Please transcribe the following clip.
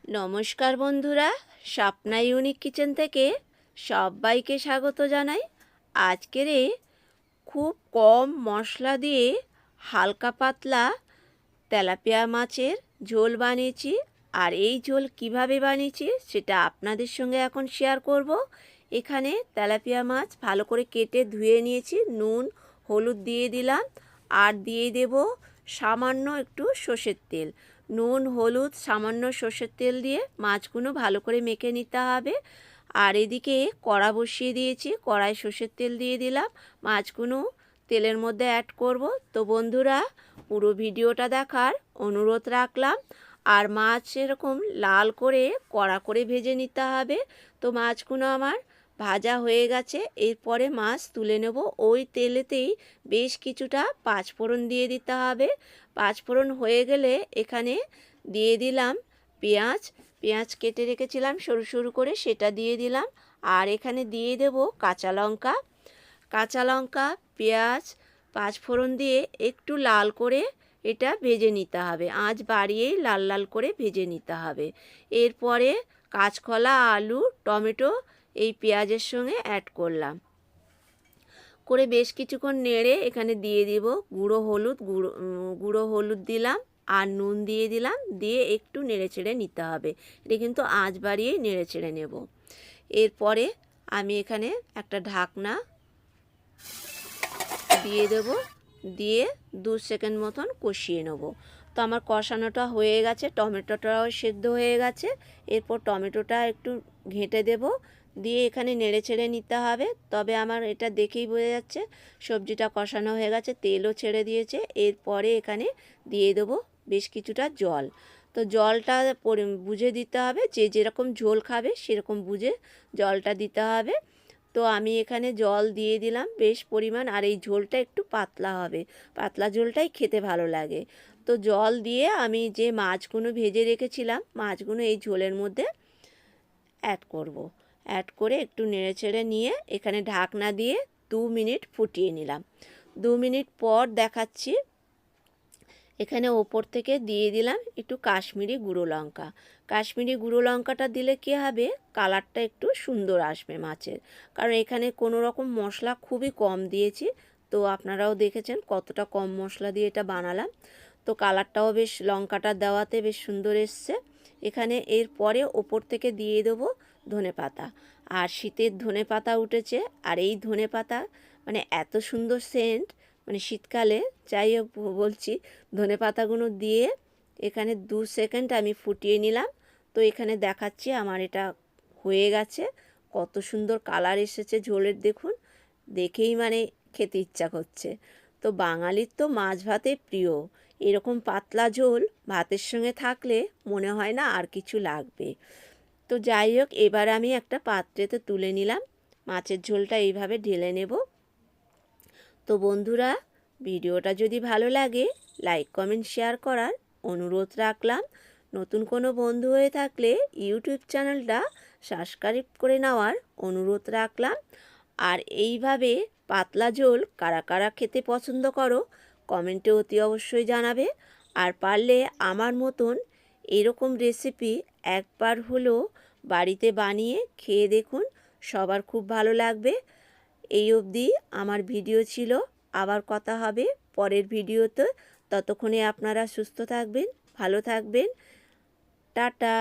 নমস্কার বন্ধুরা, Swapna unique kitchen থেকে সবাইকে স্বাগত জানাই। আজকের খুব কম মশলা দিয়ে হালকা পাতলা তেলাপিয়া মাছের ঝোল বানিয়েছি। আর এই ঝোল কিভাবে বানিয়েছি সেটা আপনাদের সঙ্গে এখন শেয়ার করব। এখানে তেলাপিয়া মাছ ভালো করে কেটে ধুয়ে নিয়েছি, নুন হলুদ দিয়ে দিলাম, আর দিয়ে দেব সামান্য একটু সর্ষের তেল। নুন হলুদ সামান্য সর্ষের তেল দিয়ে মাছগুলো ভালো করে মেখে নিতে হবে। আর এদিকে কড়া বসিয়ে দিয়েছি, কড়াই সর্ষের তেল দিয়ে দিলাম, মাছগুলো তেলের মধ্যে অ্যাড করব। তো বন্ধুরা, পুরো ভিডিওটা দেখার অনুরোধ রাখলাম। আর মাছ এরকম লাল করে কড়া করে ভেজে নিতে হবে। তো মাছগুলো আমার ভাজা হয়ে গেছে, এরপরে মাছ তুলে নেব। ওই তেলেতেই বেশ কিছুটা পাঁচফোড়ন দিয়ে দিতে হবে। পাঁচফোড়ন হয়ে গেলে এখানে দিয়ে দিলাম পেঁয়াজ। পেঁয়াজ কেটে রেখেছিলাম সরু সরু করে, সেটা দিয়ে দিলাম। আর এখানে দিয়ে দেব কাঁচা লঙ্কা। কাঁচা লঙ্কা, পেঁয়াজ, পাঁচফোড়ন দিয়ে একটু লাল করে এটা ভেজে নিতে হবে। আঁচ বাড়িয়েই লাল লাল করে ভেজে নিতে হবে। এরপরে কাঁচকলা, আলু, টমেটো এই পেঁয়াজের সঙ্গে অ্যাড করলাম, করে বেশ কিছুক্ষণ নেড়ে এখানে দিয়ে দিব গুঁড়ো হলুদ দিলাম, আর নুন দিয়ে দিলাম, দিয়ে একটু নেড়ে চেড়ে নিতে হবে। এটা কিন্তু আঁচ বাড়িয়েই নেড়ে চেড়ে নেব। এরপরে আমি এখানে একটা ঢাকনা দিয়ে দেব, দিয়ে 2 সেকেন্ড মতন কষিয়ে নেব। তো আমার কষানোটা হয়ে গেছে, টমেটোটাও সেদ্ধ হয়ে গেছে। এরপর টমেটোটা একটু ঘেঁটে দেব, দিয়ে এখানে নেড়ে ছেড়ে নিতে হবে। তবে আমার এটা দেখেই বোঝা যাচ্ছে সবজিটা কষানো হয়ে গেছে, তেলও ছেড়ে দিয়েছে। এরপরে এখানে দিয়ে দেবো বেশ কিছুটা জল। তো জলটা বুঝে দিতে হবে, যে যেরকম ঝোল খাবে সেরকম বুঝে জলটা দিতে হবে। তো আমি এখানে জল দিয়ে দিলাম বেশ পরিমাণ, আর এই ঝোলটা একটু পাতলা হবে, পাতলা ঝোলটাই খেতে ভালো লাগে। তো জল দিয়ে আমি যে মাছগুলো ভেজে রেখেছিলাম, মাছগুলো এই ঝোলের মধ্যে অ্যাড করব। অ্যাড করে একটু নেড়েচেড়ে নিয়ে এখানে ঢাকনা দিয়ে 2 মিনিট ফুটিয়ে নিলাম। 2 মিনিট পর দেখাচ্ছি, এখানে ওপর থেকে দিয়ে দিলাম একটু কাশ্মীরি গুঁড়ো লঙ্কা। কাশ্মীরি গুঁড়ো লঙ্কাটা দিলে কী হবে, কালারটা একটু সুন্দর আসবে মাছের। কারণ এখানে কোনো রকম মশলা খুবই কম দিয়েছি। তো আপনারাও দেখেছেন কতটা কম মশলা দিয়ে এটা বানালাম। তো কালারটাও বেশ লঙ্কাটা দেওয়াতে বেশ সুন্দর এসছে। এখানে এরপরে ওপর থেকে দিয়ে দেবো ধনেপাতা। আর শীতের ধনেপাতা উঠেছে, আর এই ধনেপাতা মানে এত সুন্দর সেন্ট, মানে শীতকালে। যাই হোক বলছি, ধনেপাতাগুলো দিয়ে এখানে 2 সেকেন্ড আমি ফুটিয়ে নিলাম। তো এখানে দেখাচ্ছি আমার এটা হয়ে গেছে। কত সুন্দর কালার এসেছে ঝোলের, দেখুন, দেখেই মানে খেতে ইচ্ছা করছে। তো বাঙালির তো মাছ ভাতে প্রিয়, এরকম পাতলা ঝোল ভাতের সঙ্গে থাকলে মনে হয় না আর কিছু লাগবে। তো যাই হোক, এবার আমি একটা পাত্রেতে তুলে নিলাম, মাছের ঝোলটা এইভাবে ঢেলে নেব। তো বন্ধুরা, ভিডিওটা যদি ভালো লাগে লাইক কমেন্ট শেয়ার করার অনুরোধ রাখলাম। নতুন কোনো বন্ধু হয়ে থাকলে ইউটিউব চ্যানেলটা সাবস্ক্রাইব করে নেওয়ার অনুরোধ রাখলাম। আর এইভাবে পাতলা ঝোল কারা কারা খেতে পছন্দ করো কমেন্টে অতি অবশ্যই জানাবে। আর পারলে আমার মতন এরকম রেসিপি একবার হলেও বাড়িতে বানিয়ে খেয়ে দেখুন, সবার খুব ভালো লাগবে। এই অবধি আমার ভিডিও ছিল, আবার কথা হবে পরের ভিডিওতে। ততক্ষণে আপনারা সুস্থ থাকবেন, ভালো থাকবেন। টাটা।